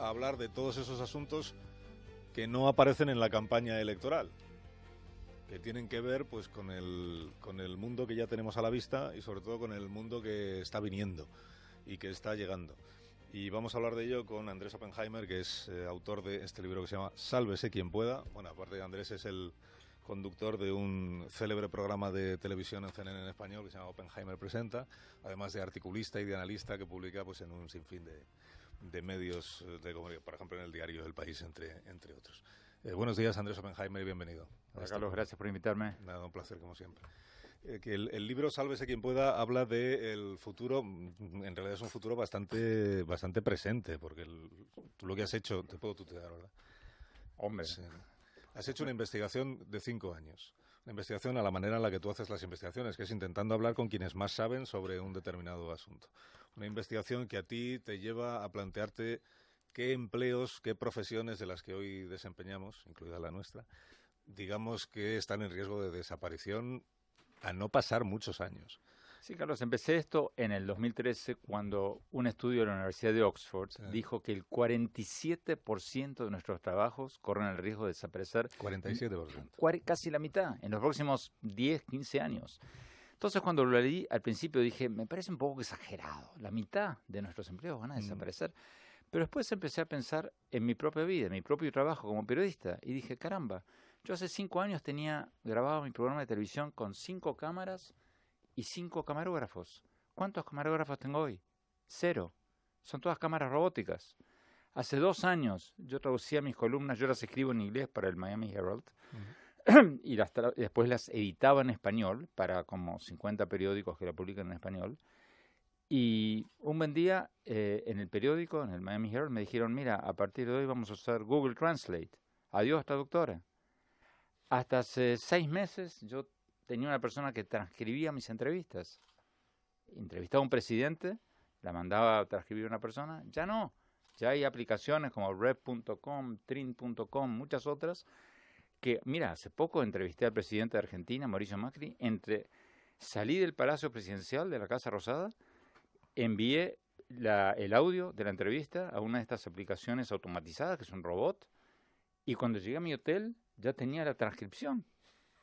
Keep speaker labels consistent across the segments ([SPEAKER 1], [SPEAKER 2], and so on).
[SPEAKER 1] a hablar de todos esos asuntos que no aparecen en la campaña electoral, que tienen que ver pues con el mundo que ya tenemos a la vista y sobre todo con el mundo que está viniendo y que está llegando. Y vamos a hablar de ello con Andrés Oppenheimer, que es autor de este libro que se llama Sálvese quien pueda. Bueno, aparte de Andrés, es el conductor de un célebre programa de televisión en CNN en español que se llama Oppenheimer Presenta, además de articulista y de analista que publica pues en un sinfín de medios, por ejemplo en el diario El País, entre otros. Buenos días, Andrés Oppenheimer, y bienvenido.
[SPEAKER 2] Hola, Carlos, gracias por invitarme.
[SPEAKER 1] Nada, un placer como siempre. Que el libro Sálvese quien pueda habla del futuro, en realidad es un futuro bastante presente, porque tú lo que has hecho, te puedo tutear, ¿verdad?
[SPEAKER 2] Hombre.
[SPEAKER 1] Sí. Has hecho una investigación de 5 años, una investigación a la manera en la que tú haces las investigaciones, que es intentando hablar con quienes más saben sobre un determinado asunto. Una investigación que a ti te lleva a plantearte qué empleos, qué profesiones de las que hoy desempeñamos, incluida la nuestra, digamos que están en riesgo de desaparición a no pasar muchos años.
[SPEAKER 2] Sí, Carlos, empecé esto en el 2013 cuando un estudio de la Universidad de Oxford dijo que el 47% de nuestros trabajos corren el riesgo de desaparecer.
[SPEAKER 1] 47%.
[SPEAKER 2] Casi la mitad, en los próximos 10, 15 años. Entonces, cuando lo leí, al principio dije, me parece un poco exagerado. La mitad de nuestros empleos van a desaparecer. Pero después empecé a pensar en mi propia vida, en mi propio trabajo como periodista. Y dije, caramba, yo hace 5 años tenía grabado mi programa de televisión con 5 cámaras y 5 camarógrafos. ¿Cuántos camarógrafos tengo hoy? 0. Son todas cámaras robóticas. Hace 2 años yo traducía mis columnas, yo las escribo en inglés para el Miami Herald, y después las editaba en español para como 50 periódicos que la publican en español. Y un buen día en el periódico, en el Miami Herald, me dijeron, mira, a partir de hoy vamos a usar Google Translate. Adiós, traductora. Hasta hace 6 meses yo tenía una persona que transcribía mis entrevistas. Entrevistaba a un presidente, la mandaba a transcribir a una persona. Ya no. Ya hay aplicaciones como Rep.com, Trin.com, muchas otras. Que, mira, hace poco entrevisté al presidente de Argentina, Mauricio Macri. Salí del Palacio Presidencial de la Casa Rosada, envié el audio de la entrevista a una de estas aplicaciones automatizadas, que es un robot. Y cuando llegué a mi hotel, ya tenía la transcripción.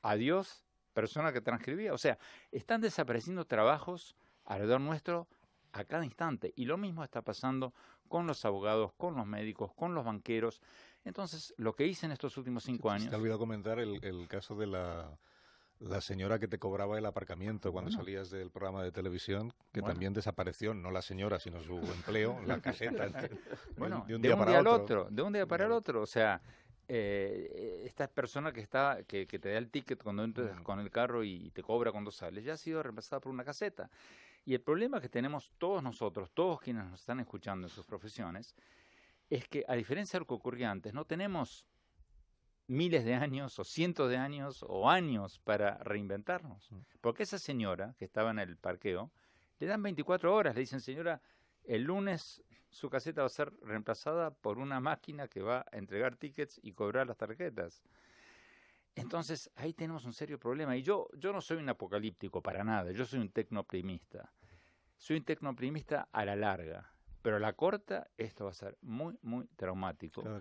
[SPEAKER 2] Adiós, persona que transcribía. O sea, están desapareciendo trabajos alrededor nuestro a cada instante. Y lo mismo está pasando con los abogados, con los médicos, con los banqueros. Entonces, lo que hice en estos últimos 5 años...
[SPEAKER 1] Te he olvidado comentar el caso de la señora que te cobraba el aparcamiento cuando salías del programa de televisión, que también desapareció, no la señora, sino su empleo, la caseta. De un día para el otro.
[SPEAKER 2] De un día para el otro. O sea... esta persona que te da el ticket cuando entras con el carro y te cobra cuando sales, ya ha sido reemplazada por una caseta. Y el problema que tenemos todos nosotros, todos quienes nos están escuchando en sus profesiones, es que a diferencia de lo que ocurría antes, no tenemos miles de años o cientos de años o años para reinventarnos. Porque esa señora que estaba en el parqueo, le dan 24 horas, le dicen, señora, el lunes su caseta va a ser reemplazada por una máquina que va a entregar tickets y cobrar las tarjetas. Entonces, ahí tenemos un serio problema. Y yo no soy un apocalíptico para nada, yo soy un tecnooptimista. Soy un tecnooptimista a la larga, pero a la corta esto va a ser muy, muy traumático.
[SPEAKER 1] Claro,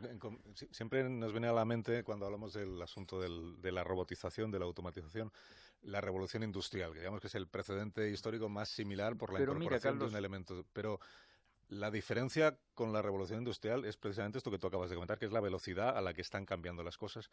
[SPEAKER 1] siempre nos viene a la mente, cuando hablamos del asunto de la robotización, de la automatización, la revolución industrial, que digamos que es el precedente histórico más similar por la incorporación de un elemento. Pero la diferencia con la revolución industrial es precisamente esto que tú acabas de comentar, que es la velocidad a la que están cambiando las cosas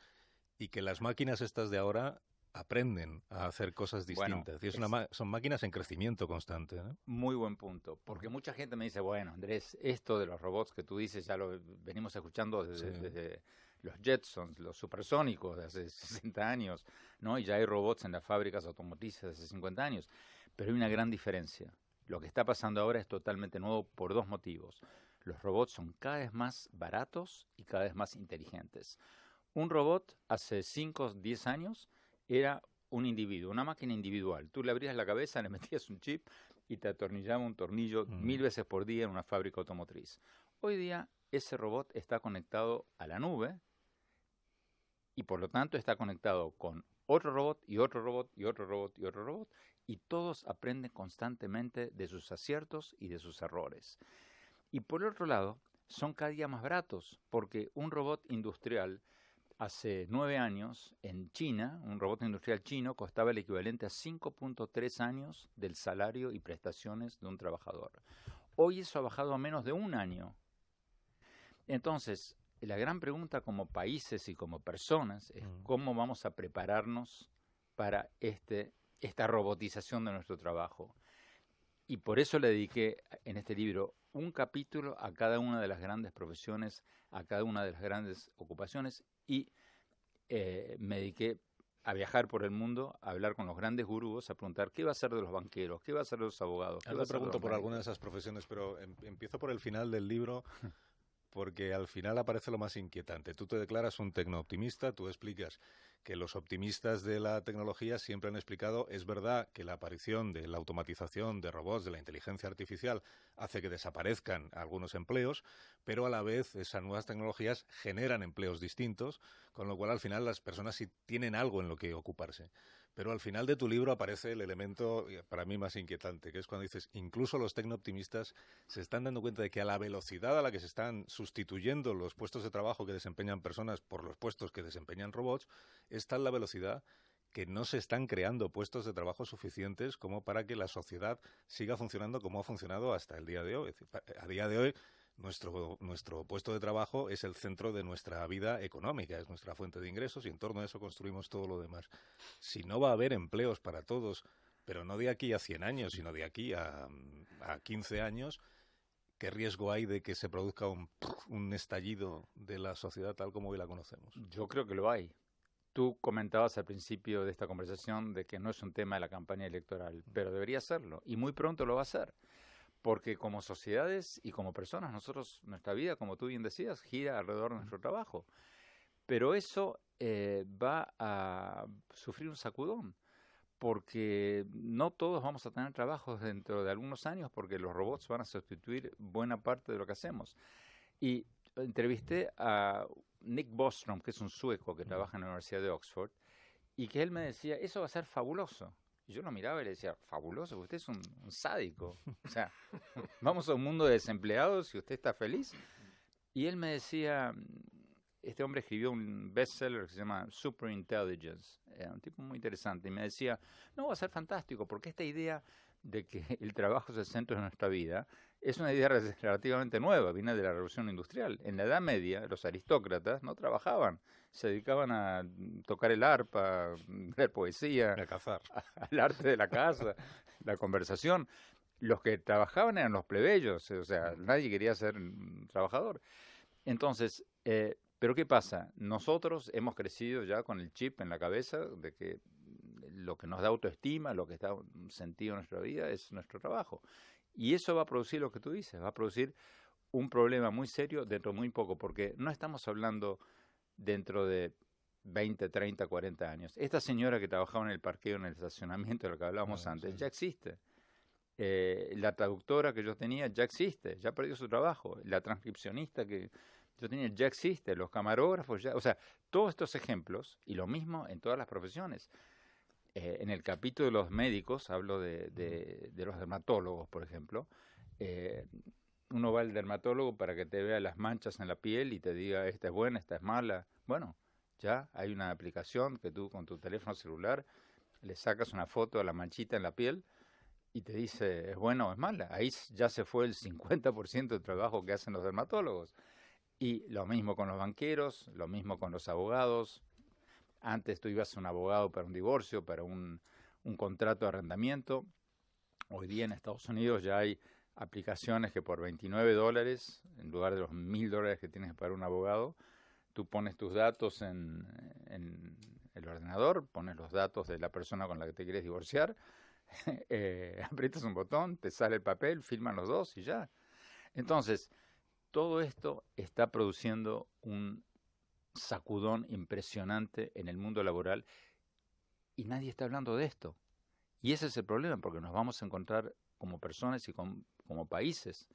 [SPEAKER 1] y que las máquinas estas de ahora aprenden a hacer cosas distintas. Bueno, son máquinas en crecimiento constante, ¿no?
[SPEAKER 2] Muy buen punto, porque mucha gente me dice, bueno, Andrés, esto de los robots que tú dices ya lo venimos escuchando desde los Jetsons, los supersónicos de hace 60 años, ¿no? Y ya hay robots en las fábricas automotrices de hace 50 años. Pero hay una gran diferencia. Lo que está pasando ahora es totalmente nuevo por 2 motivos. Los robots son cada vez más baratos y cada vez más inteligentes. Un robot hace 5 o 10 años era un individuo, una máquina individual. Tú le abrías la cabeza, le metías un chip y te atornillaba un tornillo 1000 veces por día en una fábrica automotriz. Hoy día ese robot está conectado a la nube y por lo tanto está conectado con otro robot y otro robot y otro robot y otro robot, y todos aprenden constantemente de sus aciertos y de sus errores. Y por otro lado, son cada día más baratos, porque un robot industrial hace 9 años en China, un robot industrial chino costaba el equivalente a 5.3 años del salario y prestaciones de un trabajador. Hoy eso ha bajado a menos de un año. Entonces, la gran pregunta como países y como personas es cómo vamos a prepararnos para esta robotización de nuestro trabajo. Y por eso le dediqué en este libro un capítulo a cada una de las grandes profesiones, a cada una de las grandes ocupaciones, y me dediqué a viajar por el mundo, a hablar con los grandes gurús, a preguntar qué va a ser de los banqueros, qué va a ser de los abogados.
[SPEAKER 1] Ahora te pregunto por alguna de esas profesiones, pero empiezo por el final del libro, porque al final aparece lo más inquietante. Tú te declaras un tecnooptimista, tú explicas que los optimistas de la tecnología siempre han explicado, es verdad que la aparición de la automatización de robots, de la inteligencia artificial, hace que desaparezcan algunos empleos, pero a la vez esas nuevas tecnologías generan empleos distintos, con lo cual al final las personas sí tienen algo en lo que ocuparse. Pero al final de tu libro aparece el elemento para mí más inquietante, que es cuando dices, incluso los tecnooptimistas se están dando cuenta de que a la velocidad a la que se están sustituyendo los puestos de trabajo que desempeñan personas por los puestos que desempeñan robots, es tal la velocidad que no se están creando puestos de trabajo suficientes como para que la sociedad siga funcionando como ha funcionado hasta el día de hoy. Es decir, a día de hoy nuestro puesto de trabajo es el centro de nuestra vida económica, es nuestra fuente de ingresos y en torno a eso construimos todo lo demás. Si no va a haber empleos para todos, pero no de aquí a 100 años, sino de aquí a 15 años, ¿qué riesgo hay de que se produzca un estallido de la sociedad tal como hoy la conocemos?
[SPEAKER 2] Yo creo que lo hay. Tú comentabas al principio de esta conversación de que no es un tema de la campaña electoral, pero debería serlo, y muy pronto lo va a ser. Porque como sociedades y como personas, nuestra vida, como tú bien decías, gira alrededor de nuestro trabajo. Pero eso va a sufrir un sacudón, porque no todos vamos a tener trabajos dentro de algunos años, porque los robots van a sustituir buena parte de lo que hacemos. Y entrevisté a Nick Bostrom, que es un sueco que trabaja en la Universidad de Oxford, y que él me decía, eso va a ser fabuloso. Y yo lo miraba y le decía, fabuloso, usted es un sádico. O sea, vamos a un mundo de desempleados y usted está feliz. Y él me decía, este hombre escribió un bestseller que se llama Superintelligence, un tipo muy interesante, y me decía, no, va a ser fantástico, porque esta idea de que el trabajo es el centro de nuestra vida es una idea relativamente nueva, viene de la Revolución Industrial. En la Edad Media, los aristócratas no trabajaban, se dedicaban a tocar el arpa, leer poesía,
[SPEAKER 1] A cazar,
[SPEAKER 2] al arte de la casa, la conversación. Los que trabajaban eran los plebeyos, o sea, nadie quería ser un trabajador. Entonces, pero ¿qué pasa? Nosotros hemos crecido ya con el chip en la cabeza de que lo que nos da autoestima, lo que da un sentido en nuestra vida es nuestro trabajo. Y eso va a producir lo que tú dices, va a producir un problema muy serio dentro de muy poco, porque no estamos hablando dentro de 20, 30, 40 años. Esta señora que trabajaba en el parqueo, en el estacionamiento, de lo que hablábamos antes,
[SPEAKER 1] sí.
[SPEAKER 2] ya existe. La traductora que yo tenía ya existe, ya perdió su trabajo. La transcripcionista que yo tenía ya existe, los camarógrafos ya, o sea, todos estos ejemplos, y lo mismo en todas las profesiones. En el capítulo de los médicos hablo de los dermatólogos, por ejemplo. Uno va al dermatólogo para que te vea las manchas en la piel y te diga, esta es buena, esta es mala. Bueno, ya hay una aplicación que tú con tu teléfono celular le sacas una foto a la manchita en la piel y te dice, ¿es buena o es mala? Ahí ya se fue el 50% del trabajo que hacen los dermatólogos. Y lo mismo con los banqueros, lo mismo con los abogados. Antes tú ibas a un abogado para un divorcio, para un contrato de arrendamiento. Hoy día en Estados Unidos ya hay aplicaciones que por $29, en lugar de los $1,000 que tienes que pagar un abogado, tú pones tus datos en el ordenador, pones los datos de la persona con la que te quieres divorciar, aprietas un botón, te sale el papel, firman los dos y ya. Entonces, todo esto está produciendo un sacudón impresionante en el mundo laboral y nadie está hablando de esto. Y ese es el problema, porque nos vamos a encontrar como personas y como países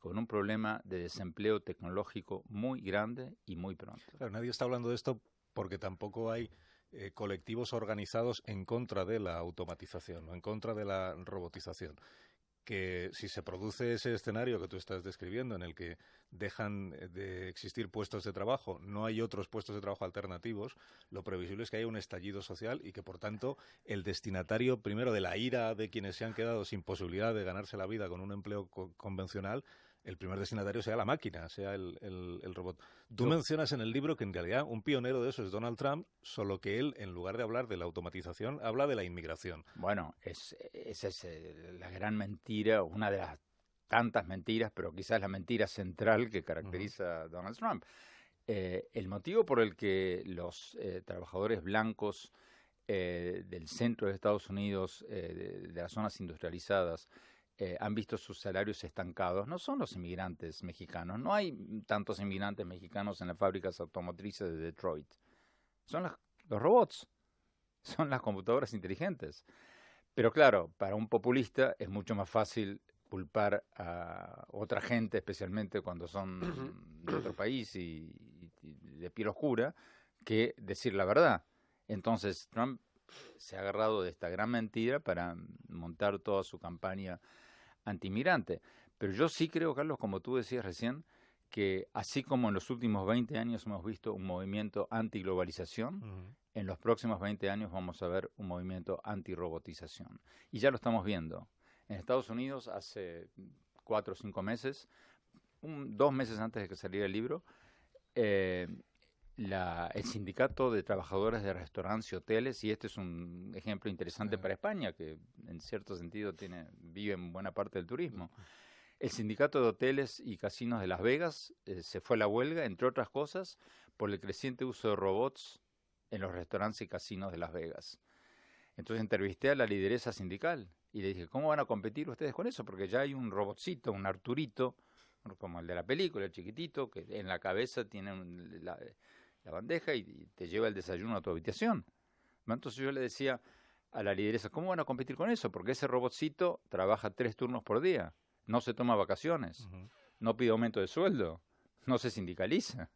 [SPEAKER 2] con un problema de desempleo tecnológico muy grande y muy pronto.
[SPEAKER 1] Claro, nadie está hablando de esto porque tampoco hay colectivos organizados en contra de la automatización o en contra de la robotización. que si se produce ese escenario que tú estás describiendo, en el que dejan de existir puestos de trabajo, no hay otros puestos de trabajo alternativos, lo previsible es que haya un estallido social y que, por tanto, el destinatario, primero, de la ira de quienes se han quedado sin posibilidad de ganarse la vida con un empleo convencional, el primer destinatario sea la máquina, sea el robot. Tú mencionas en el libro que en realidad un pionero de eso es Donald Trump, solo que él, en lugar de hablar de la automatización, habla de la inmigración.
[SPEAKER 2] Bueno, esa es la gran mentira, una de las tantas mentiras, pero quizás la mentira central que caracteriza a Donald Trump. El motivo por el que los trabajadores blancos del centro de Estados Unidos, de las zonas industrializadas, han visto sus salarios estancados, no son los inmigrantes mexicanos. No hay tantos inmigrantes mexicanos en las fábricas automotrices de Detroit. Son los robots, son las computadoras inteligentes. Pero claro, para un populista es mucho más fácil culpar a otra gente, especialmente cuando son de otro país y de piel oscura, que decir la verdad. Entonces Trump se ha agarrado de esta gran mentira para montar toda su campaña antiinmigrante. Pero yo sí creo, Carlos, como tú decías recién, que así como en los últimos 20 años hemos visto un movimiento antiglobalización, en los próximos 20 años vamos a ver un movimiento antirobotización. Y ya lo estamos viendo. En Estados Unidos, hace 4 o 5 meses, 2 meses antes de que saliera el libro, el sindicato de trabajadores de restaurantes y hoteles, y este es un ejemplo interesante para España, que en cierto sentido vive en buena parte del turismo. El sindicato de hoteles y casinos de Las Vegas se fue a la huelga, entre otras cosas, por el creciente uso de robots en los restaurantes y casinos de Las Vegas. Entonces entrevisté a la lideresa sindical y le dije, ¿cómo van a competir ustedes con eso? Porque ya hay un robotcito, un Arturito, como el de la película, el chiquitito, que en la cabeza tiene la bandeja y te lleva el desayuno a tu habitación. Entonces yo le decía a la lideresa, ¿cómo van a competir con eso? Porque ese robotcito trabaja 3 turnos por día, no se toma vacaciones, no pide aumento de sueldo, no se sindicaliza.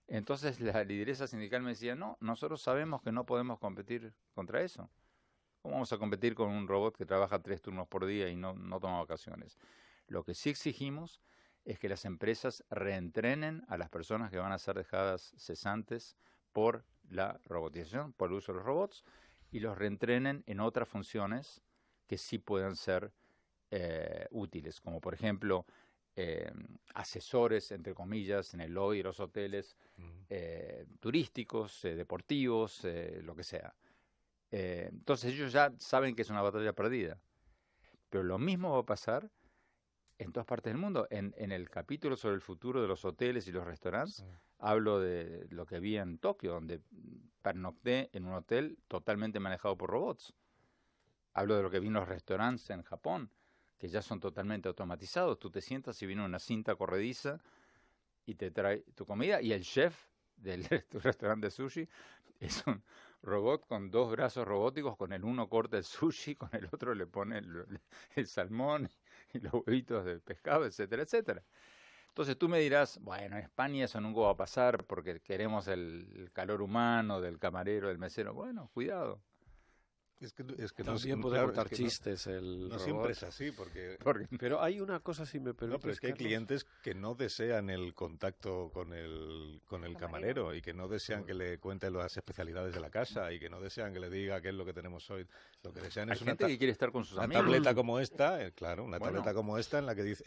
[SPEAKER 2] Entonces la lideresa sindical me decía, no, nosotros sabemos que no podemos competir contra eso. ¿Cómo vamos a competir con un robot que trabaja 3 turnos por día y no toma vacaciones? Lo que sí exigimos es que las empresas reentrenen a las personas que van a ser dejadas cesantes por la robotización, por el uso de los robots, y los reentrenen en otras funciones que sí puedan ser útiles, como por ejemplo asesores, entre comillas, en el lobby de los hoteles, turísticos, deportivos, lo que sea. Entonces ellos ya saben que es una batalla perdida. Pero lo mismo va a pasar en todas partes del mundo. En el capítulo sobre el futuro de los hoteles y los restaurantes, hablo de lo que vi en Tokio, donde pernocté en un hotel totalmente manejado por robots. Hablo de lo que vi en los restaurantes en Japón, que ya son totalmente automatizados. Tú te sientas y viene una cinta corrediza y te trae tu comida, y el chef del restaurante de sushi es un robot con 2 brazos robóticos, con el uno corta el sushi, con el otro le pone el salmón y los huevitos de pescado, etcétera, etcétera. Entonces tú me dirás, bueno, en España eso nunca va a pasar porque queremos el calor humano del camarero, del mesero. Bueno, cuidado.
[SPEAKER 1] Es que
[SPEAKER 3] también puede contar chistes el
[SPEAKER 1] no
[SPEAKER 3] robot.
[SPEAKER 1] Siempre es así, porque
[SPEAKER 3] pero hay una cosa, si me permites,
[SPEAKER 1] pero es que hay clientes que no desean el contacto con el camarero y que no desean que le cuente las especialidades de la casa y que no desean que le diga qué es lo que tenemos hoy. Lo que desean
[SPEAKER 2] hay
[SPEAKER 1] es
[SPEAKER 2] gente que quiere estar con sus amigos.
[SPEAKER 1] Una tableta como esta, claro, una tableta como esta en la que dice,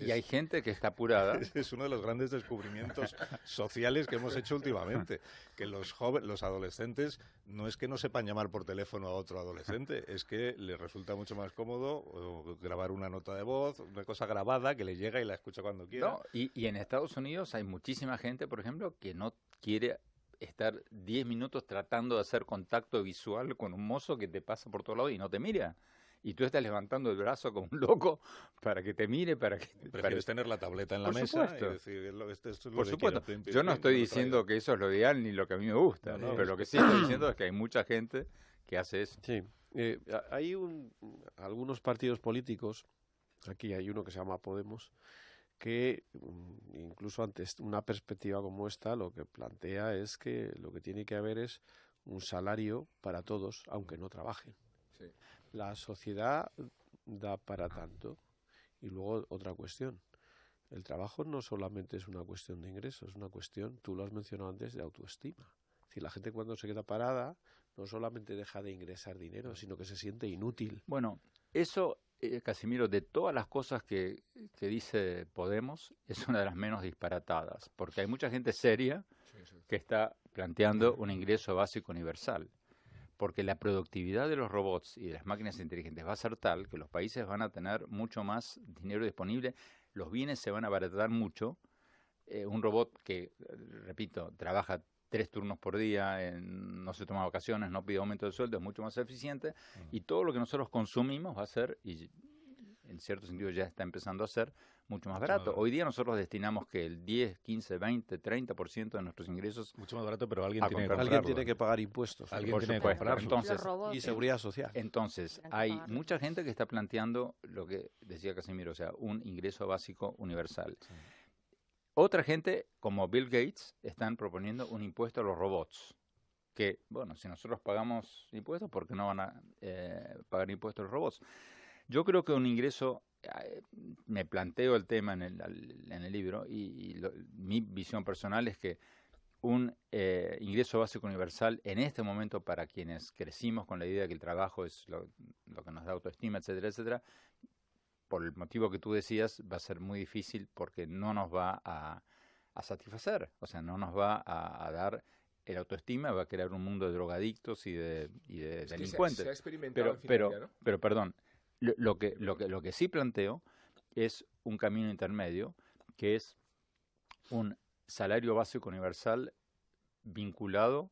[SPEAKER 2] y hay gente que está apurada.
[SPEAKER 1] Es uno de los grandes descubrimientos sociales que hemos hecho últimamente, que los adolescentes no es que no sepan llamar por teléfono a otro adolescente, es que les resulta mucho más cómodo grabar una nota de voz, una cosa grabada que le llega y la escucha cuando quiera.
[SPEAKER 2] No, y en Estados Unidos hay muchísima gente, por ejemplo, que no quiere estar 10 minutos tratando de hacer contacto visual con un mozo que te pasa por todo lado y no te mira. Y tú estás levantando el brazo como un loco para que te mire, para que...
[SPEAKER 1] Prefieres tener la tableta en la mesa y decir, esto es lo
[SPEAKER 2] por
[SPEAKER 1] que
[SPEAKER 2] supuesto.
[SPEAKER 1] quiero.
[SPEAKER 2] Yo no estoy diciendo que eso es lo ideal ni lo que a mí me gusta, pero lo que sí estoy diciendo es que hay mucha gente que hace eso.
[SPEAKER 3] Sí. Hay algunos partidos políticos, aquí hay uno que se llama Podemos, que incluso ante una perspectiva como esta, lo que plantea es que lo que tiene que haber es un salario para todos, aunque no trabajen. Sí. La sociedad da para tanto. Y luego otra cuestión. El trabajo no solamente es una cuestión de ingresos, es una cuestión, tú lo has mencionado antes, de autoestima. Es decir, la gente cuando se queda parada no solamente deja de ingresar dinero, sino que se siente inútil.
[SPEAKER 2] Bueno, eso, Casimiro, de todas las cosas que dice Podemos, es una de las menos disparatadas, porque hay mucha gente seria que está planteando un ingreso básico universal, porque la productividad de los robots y de las máquinas inteligentes va a ser tal que los países van a tener mucho más dinero disponible, los bienes se van a abaratar mucho. Un robot que, repito, trabaja 3 turnos por día, no se toma vacaciones, no pide aumento de sueldo, es mucho más eficiente, y todo lo que nosotros consumimos va a ser, y en cierto sentido ya está empezando a ser, mucho más barato. Hoy día nosotros destinamos que el 10, 15, 20, 30% de nuestros ingresos
[SPEAKER 1] mucho más barato, pero alguien
[SPEAKER 2] a
[SPEAKER 1] tiene que
[SPEAKER 2] comprarlo.
[SPEAKER 3] Alguien
[SPEAKER 1] comprarlo.
[SPEAKER 3] tiene que pagar impuestos.
[SPEAKER 1] Alguien
[SPEAKER 2] Por
[SPEAKER 1] tiene que
[SPEAKER 2] supuesto.
[SPEAKER 1] comprarlo.
[SPEAKER 2] Entonces,
[SPEAKER 3] Y seguridad social.
[SPEAKER 2] Entonces,
[SPEAKER 4] Tienen que
[SPEAKER 2] hay
[SPEAKER 4] pagarlo.
[SPEAKER 2] mucha gente que está planteando lo que decía Casimiro, o sea, un ingreso básico universal.
[SPEAKER 1] Sí.
[SPEAKER 2] Otra gente, como Bill Gates, están proponiendo un impuesto a los robots. Que, bueno, si nosotros pagamos impuestos, ¿por qué no van a pagar impuestos a los robots? Yo creo que un ingreso, me planteo el tema en el libro, y mi visión personal es que un ingreso básico universal en este momento para quienes crecimos con la idea de que el trabajo es lo que nos da autoestima, etcétera, etcétera, por el motivo que tú decías, va a ser muy difícil porque no nos va a satisfacer, o sea, no nos va a dar el autoestima, va a crear un mundo de drogadictos y de
[SPEAKER 5] Es que
[SPEAKER 2] delincuentes.
[SPEAKER 5] se ha experimentado en Finlandia, ¿no?
[SPEAKER 2] Pero perdón, lo que sí planteo es un camino intermedio, que es un salario básico universal vinculado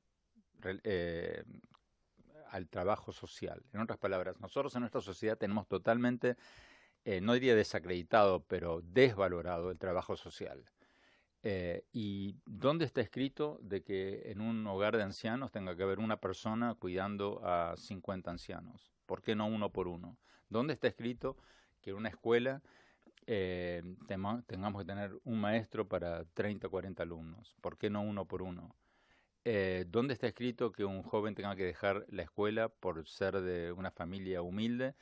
[SPEAKER 2] al trabajo social. En otras palabras, nosotros en nuestra sociedad tenemos totalmente, no diría desacreditado, pero desvalorado el trabajo social. ¿Y dónde está escrito de que en un hogar de ancianos tenga que haber una persona cuidando a 50 ancianos? ¿Por qué no uno por uno? ¿Dónde está escrito que en una escuela tengamos que tener un maestro para 30 o 40 alumnos? ¿Por qué no uno por uno? ¿Dónde está escrito que un joven tenga que dejar la escuela por ser de una familia humilde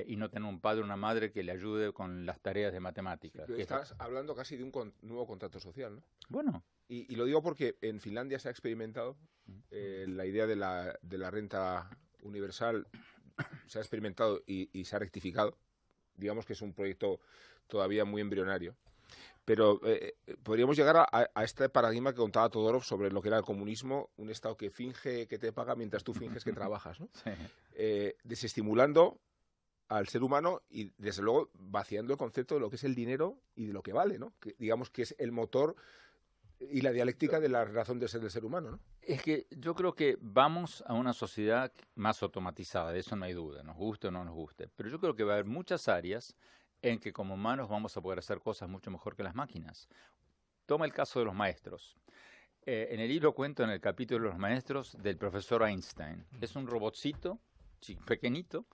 [SPEAKER 2] y no tener un padre o una madre que le ayude con las tareas de matemáticas?
[SPEAKER 5] Pero estás hablando casi de un nuevo contrato social, ¿no?
[SPEAKER 2] Bueno,
[SPEAKER 5] Y lo digo porque en Finlandia se ha experimentado la idea de la renta universal, se ha experimentado y se ha rectificado. Digamos que es un proyecto todavía muy embrionario. Pero podríamos llegar a este paradigma que contaba Todorov sobre lo que era el comunismo, un Estado que finge que te paga mientras tú finges que trabajas, ¿no?
[SPEAKER 2] sí.
[SPEAKER 5] Desestimulando al ser humano y, desde luego, vaciando el concepto de lo que es el dinero y de lo que vale, ¿no? Que, digamos que es el motor y la dialéctica de la razón de ser del ser humano, ¿no?
[SPEAKER 2] Es que yo creo que vamos a una sociedad más automatizada, de eso no hay duda, nos guste o no nos guste. Pero yo creo que va a haber muchas áreas en que como humanos vamos a poder hacer cosas mucho mejor que las máquinas. Toma el caso de los maestros. En el libro cuento en el capítulo de los maestros del profesor Einstein. Es un robotcito pequeñito,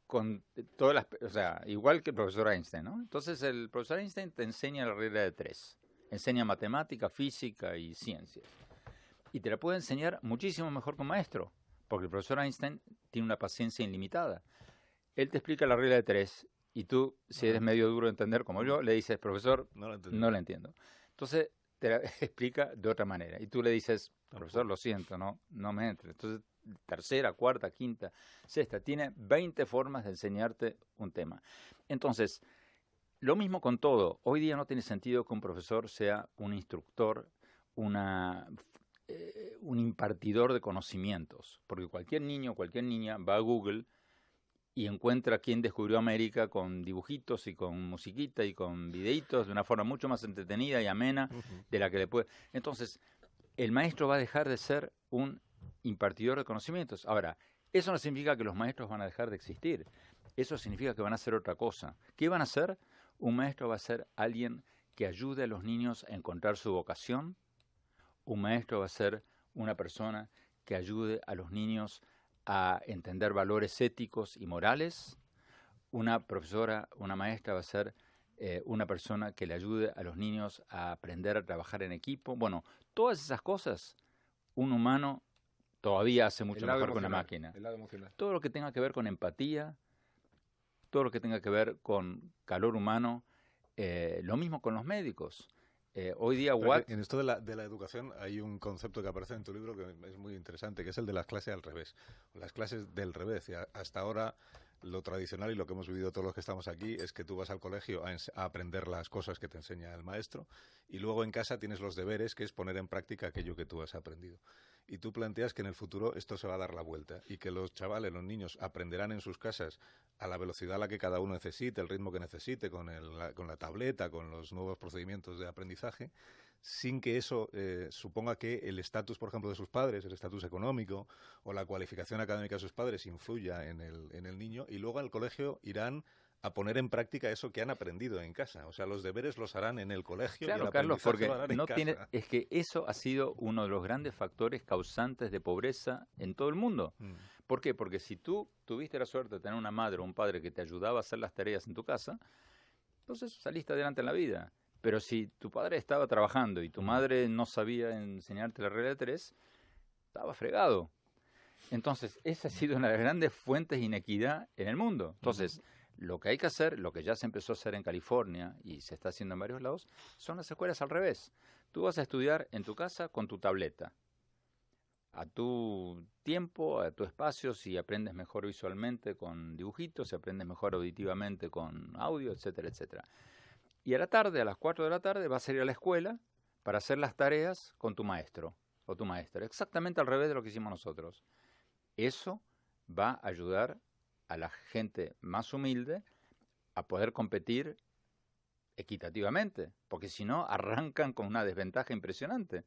[SPEAKER 2] con todas las, o sea, igual que el profesor Einstein, ¿no? Entonces el profesor Einstein te enseña la regla de 3. Enseña matemática, física y ciencias. Y te la puede enseñar muchísimo mejor que un maestro, porque el profesor Einstein tiene una paciencia ilimitada. Él te explica la regla de 3 y tú, si eres medio duro de entender como yo, le dices, profesor, no la entiendo. Entonces te la explica de otra manera. Y tú le dices, profesor, lo siento, no me entre. Entonces, tercera, cuarta, quinta, sexta, tiene 20 formas de enseñarte un tema. Entonces, lo mismo con todo. Hoy día no tiene sentido que un profesor sea un instructor, un impartidor de conocimientos, porque cualquier niño, cualquier niña va a Google y encuentra quién descubrió América con dibujitos y con musiquita y con videitos de una forma mucho más entretenida y amena de la que le puede. Entonces, el maestro va a dejar de ser un impartidor de conocimientos. Ahora, eso no significa que los maestros van a dejar de existir. Eso significa que van a hacer otra cosa. ¿Qué van a hacer? Un maestro va a ser alguien que ayude a los niños a encontrar su vocación. Un maestro va a ser una persona que ayude a los niños a entender valores éticos y morales. Una profesora, una maestra va a ser una persona que le ayude a los niños a aprender a trabajar en equipo. Bueno, todas esas cosas, un humano todavía hace mucho mejor que una máquina.
[SPEAKER 5] El lado emocional.
[SPEAKER 2] Todo lo que tenga que ver con empatía, todo lo que tenga que ver con calor humano, lo mismo con los médicos. Hoy día Watt...
[SPEAKER 1] En esto de la educación hay un concepto que aparece en tu libro que es muy interesante, que es el de las clases al revés, las clases del revés. Y hasta ahora lo tradicional y lo que hemos vivido todos los que estamos aquí es que tú vas al colegio a aprender las cosas que te enseña el maestro y luego en casa tienes los deberes, que es poner en práctica aquello que tú has aprendido. Y tú planteas que en el futuro esto se va a dar la vuelta y que los chavales, los niños, aprenderán en sus casas a la velocidad a la que cada uno necesite, el ritmo que necesite, con la tableta, con los nuevos procedimientos de aprendizaje, sin que eso suponga que el estatus, por ejemplo, de sus padres, el estatus económico o la cualificación académica de sus padres influya en el niño, y luego al colegio irán a poner en práctica eso que han aprendido en casa. O sea, los deberes los harán en el colegio.
[SPEAKER 2] Claro,
[SPEAKER 1] y el
[SPEAKER 2] Carlos, porque
[SPEAKER 1] lo harán en casa.
[SPEAKER 2] es que eso ha sido uno de los grandes factores causantes de pobreza en todo el mundo. ¿Por qué? Porque si tú tuviste la suerte de tener una madre o un padre que te ayudaba a hacer las tareas en tu casa, entonces saliste adelante en la vida. Pero si tu padre estaba trabajando y tu madre no sabía enseñarte la regla de 3, estaba fregado. Entonces, esa ha sido una de las grandes fuentes de inequidad en el mundo. Entonces, lo que hay que hacer, lo que ya se empezó a hacer en California y se está haciendo en varios lados, son las escuelas al revés. Tú vas a estudiar en tu casa con tu tableta, a tu tiempo, a tu espacio, si aprendes mejor visualmente con dibujitos, si aprendes mejor auditivamente con audio, etcétera, etcétera. Y a la tarde, a las 4 de la tarde, vas a ir a la escuela para hacer las tareas con tu maestro o tu maestra. Exactamente al revés de lo que hicimos nosotros. Eso va a ayudar a la gente más humilde a poder competir equitativamente, porque si no arrancan con una desventaja impresionante.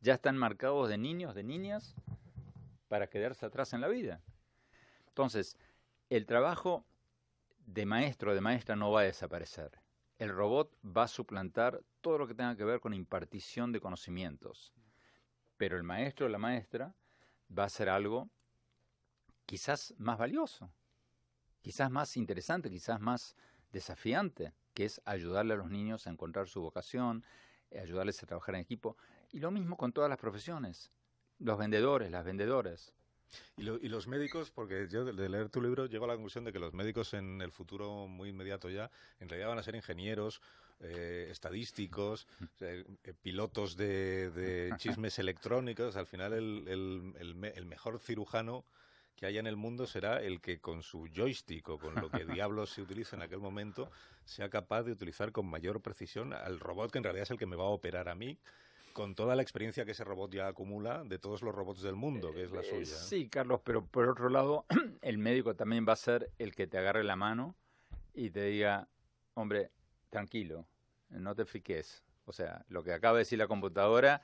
[SPEAKER 2] Ya están marcados de niños, de niñas, para quedarse atrás en la vida. Entonces, el trabajo de maestro o de maestra no va a desaparecer. El robot va a suplantar todo lo que tenga que ver con impartición de conocimientos. Pero el maestro o la maestra va a hacer algo quizás más valioso, quizás más interesante, quizás más desafiante, que es ayudarle a los niños a encontrar su vocación, ayudarles a trabajar en equipo. Y lo mismo con todas las profesiones, los vendedores, las vendedoras.
[SPEAKER 1] Y los médicos, porque yo de leer tu libro llego a la conclusión de que los médicos en el futuro muy inmediato ya, en realidad van a ser ingenieros, estadísticos, pilotos de chismes electrónicos. Al final el mejor cirujano que haya en el mundo será el que con su joystick o con lo que diablos se utiliza en aquel momento sea capaz de utilizar con mayor precisión al robot, que en realidad es el que me va a operar a mí, con toda la experiencia que ese robot ya acumula de todos los robots del mundo, que es la suya.
[SPEAKER 2] Sí, Carlos, pero por otro lado, el médico también va a ser el que te agarre la mano y te diga, hombre, tranquilo, no te friques. O sea, lo que acaba de decir la computadora,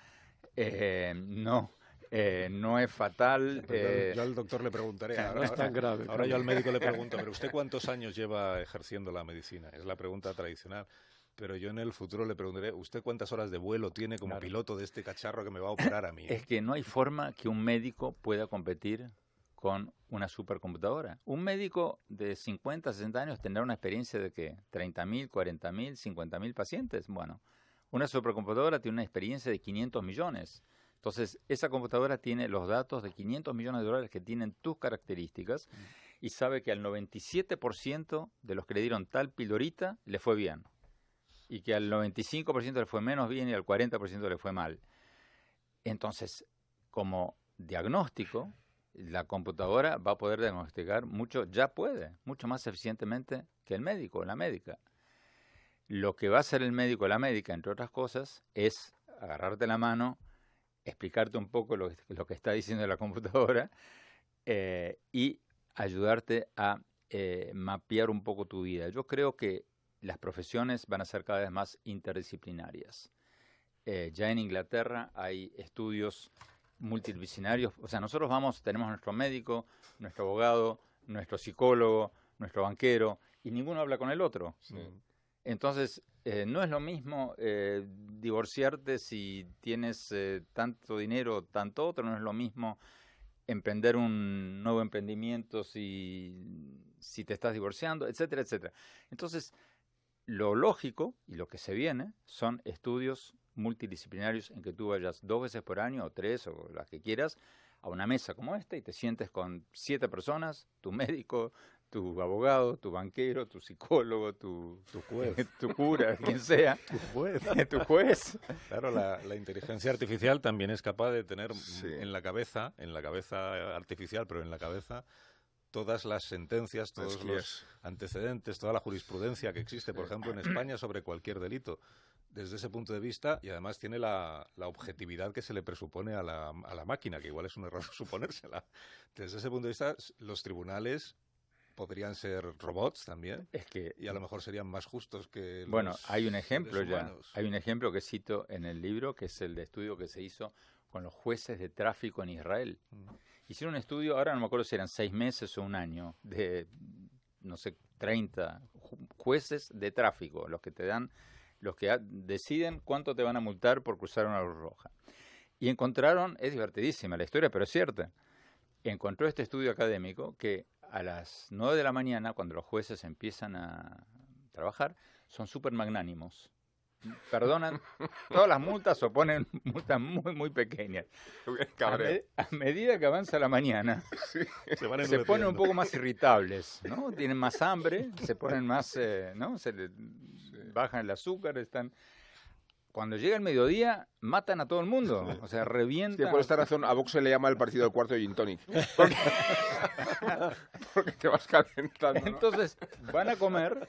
[SPEAKER 2] no es fatal.
[SPEAKER 1] Yo al doctor le preguntaré,
[SPEAKER 3] no es tan grave.
[SPEAKER 1] Ahora yo al médico le pregunto, ¿pero usted cuántos años lleva ejerciendo la medicina? Es la pregunta tradicional. Pero yo en el futuro le preguntaré, ¿usted cuántas horas de vuelo tiene como piloto de este cacharro que me va a operar a mí?
[SPEAKER 2] Es que no hay forma que un médico pueda competir con una supercomputadora. Un médico de 50, 60 años tendrá una experiencia de ¿qué? 30.000, 40.000, 50.000 pacientes. Bueno, una supercomputadora tiene una experiencia de 500 millones. Entonces, esa computadora tiene los datos de 500 millones de dólares que tienen tus características y sabe que al 97% de los que le dieron tal pildorita le fue bien. Y que al 95% le fue menos bien y al 40% le fue mal. Entonces, como diagnóstico, la computadora va a poder diagnosticar mucho más eficientemente que el médico o la médica. Lo que va a hacer el médico o la médica, entre otras cosas, es agarrarte la mano, explicarte un poco lo que está diciendo la computadora y ayudarte a mapear un poco tu vida. Yo creo que las profesiones van a ser cada vez más interdisciplinarias. Ya en Inglaterra hay estudios multidisciplinarios. O sea, nosotros tenemos nuestro médico, nuestro abogado, nuestro psicólogo, nuestro banquero, y ninguno habla con el otro. Sí. Entonces, no es lo mismo divorciarte si tienes tanto dinero, tanto otro. No es lo mismo emprender un nuevo emprendimiento si te estás divorciando, etcétera, etcétera. Entonces, lo lógico y lo que se viene son estudios multidisciplinarios en que tú vayas 2 veces por año o 3 o las que quieras a una mesa como esta y te sientes con 7 personas, tu médico, tu abogado, tu banquero, tu psicólogo, tu
[SPEAKER 1] juez.
[SPEAKER 2] tu cura, quien sea,
[SPEAKER 1] Tu juez.
[SPEAKER 2] tu juez.
[SPEAKER 1] Claro, la inteligencia artificial también es capaz de tener
[SPEAKER 5] Sí.
[SPEAKER 1] en la cabeza artificial, pero en la cabeza, todas las sentencias, todos
[SPEAKER 5] Así
[SPEAKER 1] los
[SPEAKER 5] es.
[SPEAKER 1] antecedentes, toda la jurisprudencia que existe, por ejemplo, en España sobre cualquier delito. Desde ese punto de vista, y además tiene la objetividad que se le presupone a la máquina, que igual es un error suponérsela. Desde ese punto de vista, los tribunales podrían ser robots también,
[SPEAKER 2] Es que,
[SPEAKER 1] y a lo mejor serían más justos que
[SPEAKER 2] bueno,
[SPEAKER 1] los
[SPEAKER 2] hay un ejemplo
[SPEAKER 1] seres
[SPEAKER 2] ya.
[SPEAKER 1] humanos.
[SPEAKER 2] Hay un ejemplo que cito en el libro, que es el de estudio que se hizo con los jueces de tráfico en Israel. Hicieron un estudio, ahora no me acuerdo si eran 6 meses o un año, de, no sé, 30 jueces de tráfico, los que te dan, los que deciden cuánto te van a multar por cruzar una luz roja. Y encontraron, es divertidísima la historia, pero es cierta, encontró este estudio académico que a las 9 de la mañana, cuando los jueces empiezan a trabajar, son súper magnánimos. Perdonan todas las multas o ponen multas muy, muy pequeñas. A medida que avanza la mañana,
[SPEAKER 1] Se van
[SPEAKER 2] se ponen un
[SPEAKER 1] endureciendo.
[SPEAKER 2] poco más irritables, ¿no? Tienen más hambre, se ponen más, ¿no? Bajan el azúcar, están... Cuando llega el mediodía, matan a todo el mundo, o sea,
[SPEAKER 5] Sí,
[SPEAKER 2] revientan...
[SPEAKER 5] por esta razón a Vox se le llama el partido del cuarto gin tonic. Porque, porque te vas calentando, ¿no?
[SPEAKER 2] Entonces, van a comer,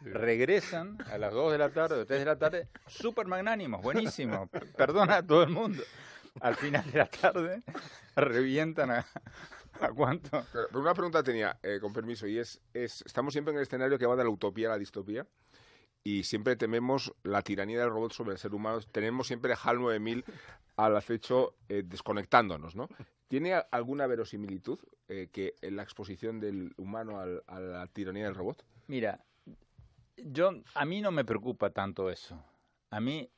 [SPEAKER 2] regresan a las 2 de la tarde o 3 de la tarde, súper magnánimos, buenísimo, perdona a todo el mundo. Al final de la tarde, revientan a cuánto.
[SPEAKER 5] Pero una pregunta tenía, con permiso, y estamos siempre en el escenario que va de la utopía a la distopía, y siempre tememos la tiranía del robot sobre el ser humano. Tenemos siempre HAL 9000 al acecho, desconectándonos, ¿no? ¿Tiene alguna verosimilitud que en la exposición del humano a la tiranía del robot?
[SPEAKER 2] Mira, a mí no me preocupa tanto eso. A mí,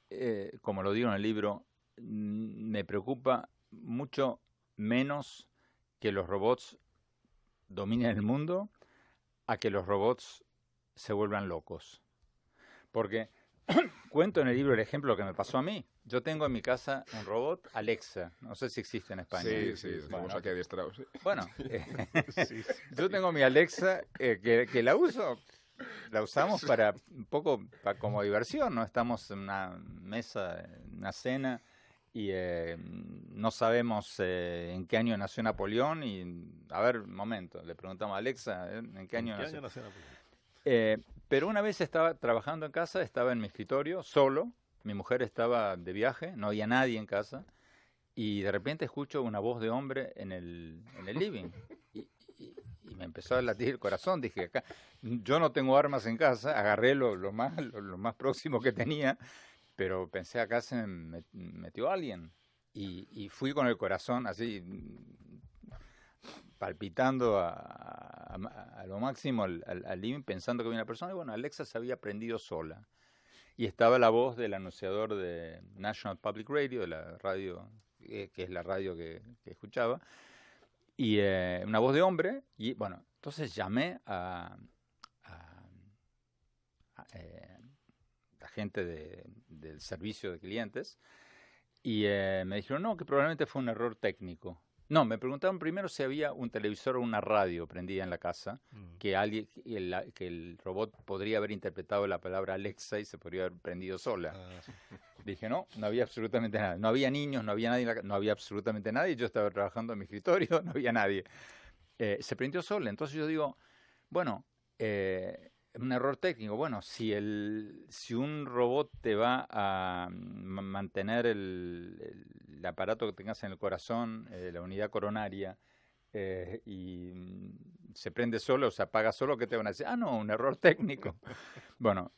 [SPEAKER 2] como lo digo en el libro, me preocupa mucho menos que los robots dominen el mundo a que los robots se vuelvan locos. Porque cuento en el libro el ejemplo que me pasó a mí. Yo tengo en mi casa un robot Alexa. No sé si existe en España.
[SPEAKER 5] Sí,
[SPEAKER 2] Bueno,
[SPEAKER 5] estamos aquí adiestrados. Sí.
[SPEAKER 2] bueno, yo tengo mi Alexa que la uso. La usamos para un poco como diversión, ¿no? Estamos en una mesa, en una cena, y no sabemos en qué año nació Napoleón. Y, a ver, un momento, le preguntamos a Alexa, ¿en qué año nació? Pero una vez estaba trabajando en casa, estaba en mi escritorio, solo, mi mujer estaba de viaje, no había nadie en casa, y de repente escucho una voz de hombre en el living, y me empezó a latir el corazón. Dije, acá, yo no tengo armas en casa, agarré lo más próximo que tenía, pero pensé, acá se me metió alguien, y fui con el corazón así, palpitando a lo máximo al living, pensando que había una persona, y bueno, Alexa se había prendido sola. Y estaba la voz del anunciador de National Public Radio, de la radio, que es la radio que escuchaba, y una voz de hombre, y bueno, entonces llamé a la gente del servicio de clientes, y me dijeron, no, que probablemente fue un error técnico. No, me preguntaron primero si había un televisor o una radio prendida en la casa, que el robot podría haber interpretado la palabra Alexa y se podría haber prendido sola. Dije, no había absolutamente nada. No había niños, no había nadie, no había absolutamente nadie. Yo estaba trabajando en mi escritorio, no había nadie. Se prendió sola. Entonces yo digo, bueno, un error técnico. Bueno, si un robot te va a mantener el aparato que tengas en el corazón, la unidad coronaria, y se prende solo o se apaga solo, ¿qué te van a decir? Ah, no, un error técnico. Bueno,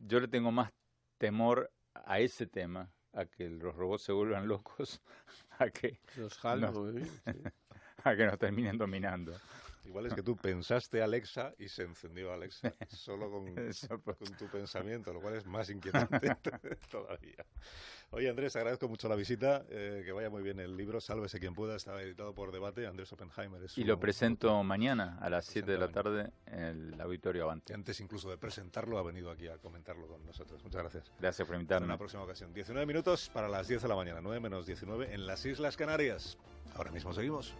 [SPEAKER 2] yo le tengo más temor a ese tema, a que los robots se vuelvan locos, a que
[SPEAKER 3] Los HAL 9000, sí.
[SPEAKER 2] a que nos terminen dominando.
[SPEAKER 1] Igual es que tú pensaste Alexa y se encendió Alexa solo con tu pensamiento, lo cual es más inquietante todavía. Oye, Andrés, agradezco mucho la visita, que vaya muy bien el libro, Sálvese quien pueda, está editado por Debate, Andrés Oppenheimer.
[SPEAKER 2] Y lo presento mañana a las 7 de la tarde en el Auditorio Avante.
[SPEAKER 1] Antes incluso de presentarlo ha venido aquí a comentarlo con nosotros. Muchas gracias.
[SPEAKER 2] Gracias por
[SPEAKER 1] Hasta
[SPEAKER 2] invitarme.
[SPEAKER 1] una próxima ocasión. 19 minutos para las 10 de la mañana, 9 menos 19 en las Islas Canarias. Ahora mismo seguimos.